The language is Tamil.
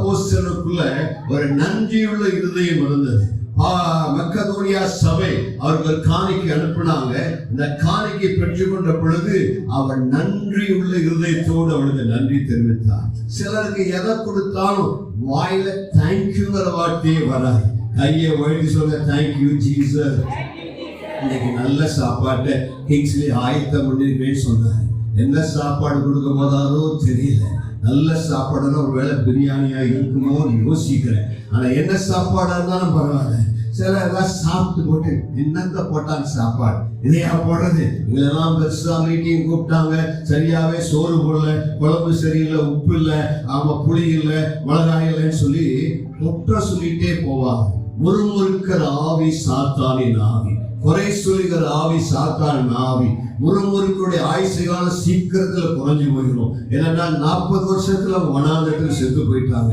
அப்போஸ்தலருக்குள்ள ஒரு நன்றியுள்ள இருதயம் இருந்தது. மக்கதோனியா சபை அவர்கள் காணிக்கை அனுப்பினாங்க. இந்த காணிக்கை பெற்றுக்கொண்ட பொழுது அவன் நன்றியுள்ள இருதயத்தோடு அவளுக்கு நன்றி தெரிவித்தார். சிலருக்கு எதை கொடுத்தாலும் வாயில தேங்க்யூங்கிற வார்த்தையே வராது. கையை வழி சொல்ல தேங்க்யூ ஜீசஸ், இன்னைக்கு நல்ல சாப்பாட்டை கிங்ஸ்லி ஆயத்தம் பண்ணிருக்கேன்னு சொன்னாரு. என்ன சாப்பாடு கொடுக்க போதாரோ தெரியல. நல்ல சாப்பாடுன்னா ஒரு வேளை பிரியாணியா இருக்குமோ யோசிக்கிறேன். ஆனா என்ன சாப்பாடா இருந்தாலும் பரவாயில்ல. சில எல்லாம் சாப்பிட்டு போட்டு என்னத்த போட்டாங்க சாப்பாடு இதையா போடுறது. இதெல்லாம் பெருசா மீட்டிங் கூப்பிட்டாங்க, சரியாவே சோறு போடல, குழம்பு சரியில்லை, உப்பு இல்லை, புளி இல்லை, மிளகாய் இல்லைன்னு சொல்லி குற்றம் சொல்லிட்டே போவாங்க. முறுமுறுக்கிற ஆவி சாத்தானின் ஆவி, குறை சொல்லுகிற ஆவி சாத்தானின் ஆவி. முறுமுறுக்குடைய ஆயுசு காலம் சீக்கிரத்துல குறைஞ்சு போயிடும். ஏன்னா 40 வருஷத்துல வனாந்தரத்துல செத்து போயிட்டாங்க.